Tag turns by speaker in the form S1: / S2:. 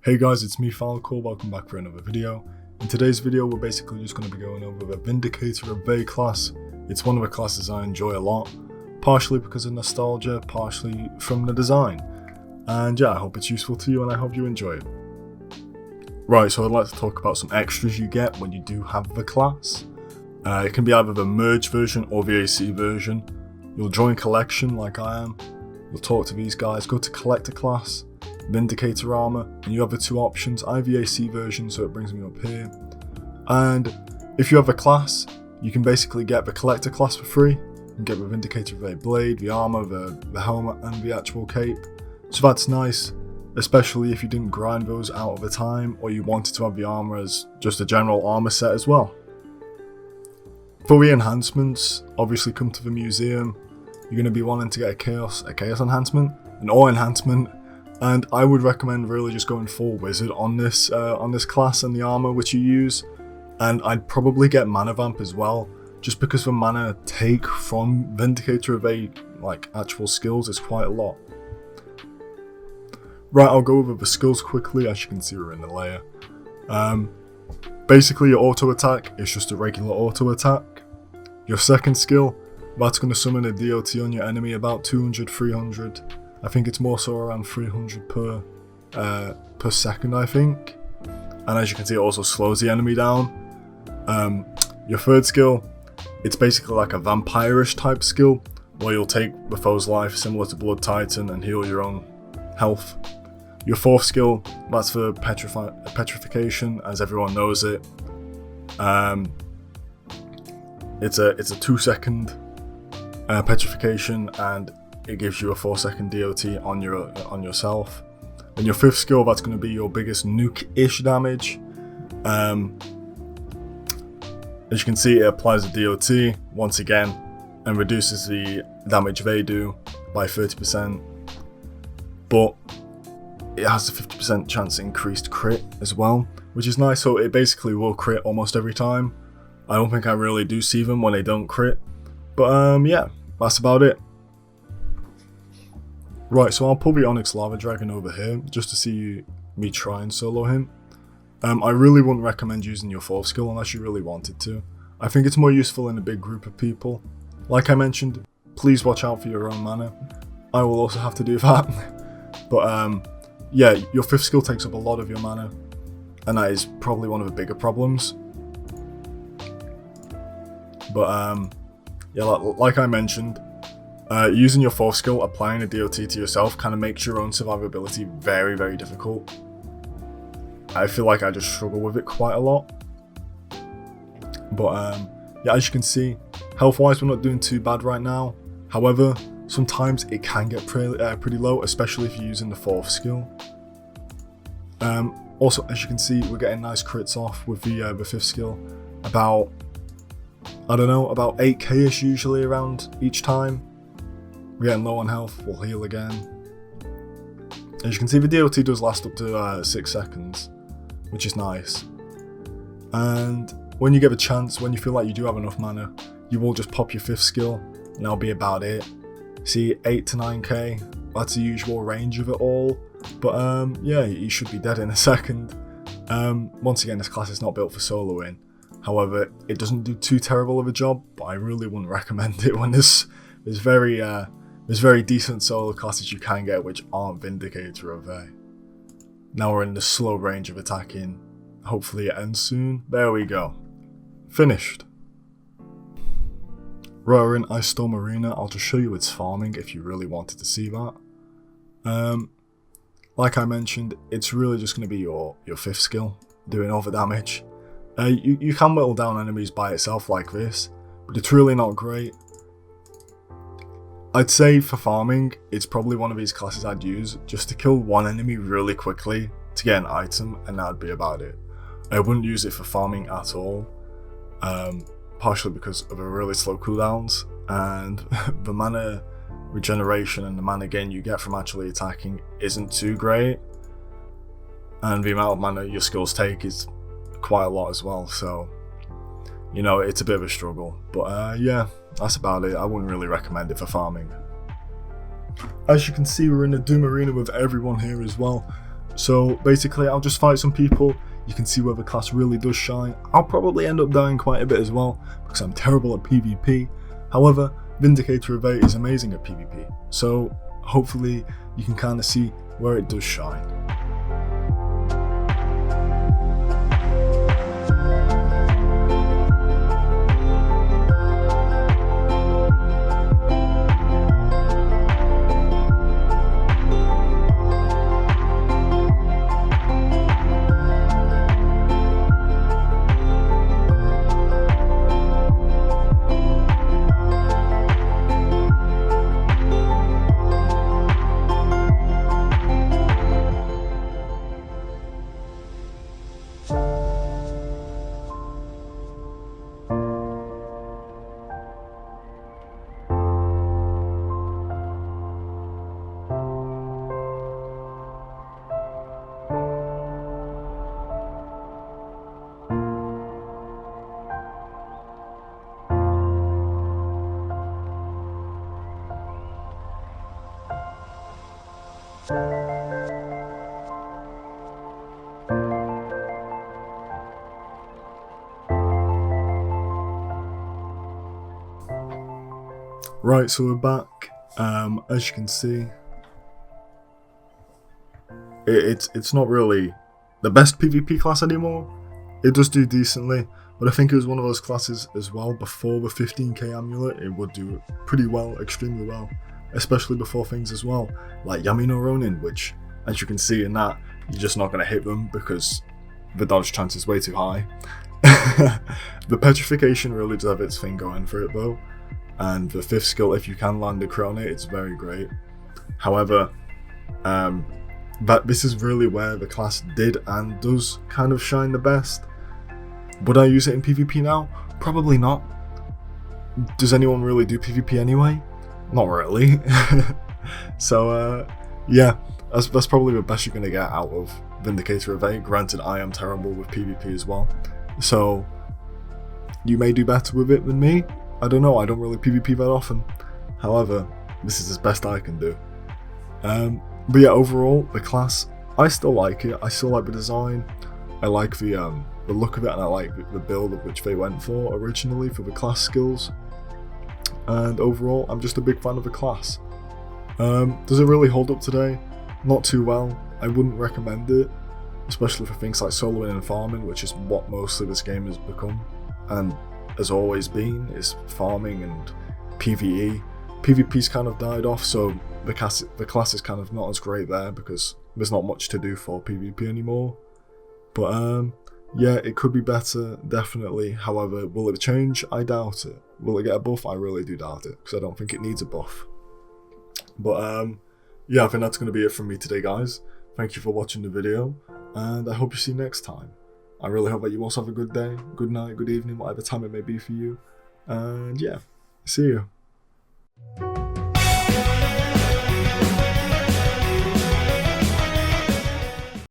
S1: Hey guys, it's me Falcor, welcome back for another video. In today's video we're basically just going to be going over the Vindicator of Bay class. It's one of the classes I enjoy a lot, partially because of nostalgia, partially from the design. And yeah, I hope it's useful to you and I hope you enjoy it. Right, so I'd like to talk about some extras you get when you do have the class. It can be either the merge version or the AC version. You'll join collection like I am, you'll talk to these guys, go to collector class, Vindicator armor, and you have the two options. I have the AC version, so it brings me up here. And if you have a class, you can basically get the collector class for free. You can get the Vindicator of a blade, the armor, the helmet, and the actual cape. So that's nice, especially if you didn't grind those out of the time, or you wanted to have the armor as just a general armor set as well. For the enhancements, obviously come to the museum. You're going to be wanting to get a chaos enhancement, an ore enhancement. And I would recommend really just going full wizard on this class and the armor which you use. And I'd probably get mana vamp as well, just because the mana take from Vindicator of a actual skills is quite a lot. Right, I'll go over the skills quickly. As you can see, we're in the layer. Basically, your auto attack is just a regular auto attack. Your second skill, that's going to summon a DOT on your enemy about 200, 300. I think it's more so around 300 per second, I think. And as you can see, it also slows the enemy down. Your third skill, it's basically like a vampire-ish type skill, where you'll take the foe's life, similar to Blood Titan, and heal your own health. Your fourth skill, that's for petrification, as everyone knows it. It's a 2-second petrification, and it gives you a 4-second DOT on yourself. And your fifth skill, that's going to be your biggest nuke-ish damage. As you can see, it applies a DOT once again and reduces the damage they do by 30%. But it has a 50% chance increased crit as well, which is nice. So it basically will crit almost every time. I don't think I really do see them when they don't crit. But yeah, that's about it. Right, so I'll pull the Onyx Lava Dragon over here, just to see me try and solo him. I really wouldn't recommend using your fourth skill unless you really wanted to. I think it's more useful in a big group of people. Like I mentioned, please watch out for your own mana. I will also have to do that. But yeah, your fifth skill takes up a lot of your mana, and that is probably one of the bigger problems. But yeah, like I mentioned, using your fourth skill, applying a DOT to yourself, kind of makes your own survivability very, very difficult. I feel like I just struggle with it quite a lot. But yeah, as you can see, health-wise we're not doing too bad right now. However, sometimes it can get pretty low, especially if you're using the fourth skill. Also, as you can see, we're getting nice crits off with the fifth skill. About, I don't know, about 8k-ish usually around each time. We're getting low on health, we'll heal again. As you can see, the DOT does last up to 6 seconds, which is nice. And when you get a chance, when you feel like you do have enough mana, you will just pop your fifth skill, and that'll be about it. See, 8 to 9k, that's the usual range of it all. But yeah, you should be dead in a second. Once again, this class is not built for soloing. However, it doesn't do too terrible of a job, but I really wouldn't recommend it when there's very decent solo classes you can get which aren't Vindicator of A. Now we're in the slow range of attacking. Hopefully it ends soon. There we go. Finished. Right, we're in Ice Storm Arena. I'll just show you its farming if you really wanted to see that. Like I mentioned, it's really just going to be your fifth skill, doing all the damage. You can whittle down enemies by itself like this, but it's really not great. I'd say for farming, it's probably one of these classes I'd use just to kill one enemy really quickly to get an item, and that'd be about it. I wouldn't use it for farming at all, partially because of the really slow cooldowns, and the mana regeneration and the mana gain you get from actually attacking isn't too great, and the amount of mana your skills take is quite a lot as well, so you know, it's a bit of a struggle. But yeah, that's about it. I wouldn't really recommend it for farming. As you can see, we're in a Doom arena with everyone here as well. So basically I'll just fight some people. You can see where the class really does shine. I'll probably end up dying quite a bit as well because I'm terrible at PvP. However, Vindicator of 8 is amazing at PvP. So hopefully you can kind of see where it does shine. Right, so we're back. As you can see, it's not really the best PvP class anymore. It does do decently, but I think it was one of those classes as well. Before the 15k amulet, it would do pretty well, extremely well, especially before things as well, like Yamino Ronin, which, as you can see in that, you're just not going to hit them because the dodge chance is way too high. The petrification really does have its thing going for it though. And the 5th skill, if you can land a crit on it, it's very great. However, but this is really where the class did and does kind of shine the best. Would I use it in PvP now? Probably not. Does anyone really do PvP anyway? Not really. So yeah, that's probably the best you're going to get out of Vindicator of 8. Granted, I am terrible with PvP as well. So you may do better with it than me. I don't know, I don't really PvP that often. However, this is as best I can do. But yeah, overall, the class, I still like it. I still like the design. I like the look of it, and I like the build of which they went for originally for the class skills. And overall, I'm just a big fan of the class. Does it really hold up today? Not too well. I wouldn't recommend it, especially for things like soloing and farming, which is what most of this game has become. And has always been, is farming and PvE. PvP's kind of died off, so the class is kind of not as great there because there's not much to do for PvP anymore. But yeah, it could be better, definitely. However, will it change? I doubt it. Will it get a buff? I really do doubt it, because I don't think it needs a buff. But yeah, I think that's going to be it from me today, guys. Thank you for watching the video, and I hope you see you next time. I really hope that you also have a good day, good night, good evening, whatever time it may be for you. And yeah, see you.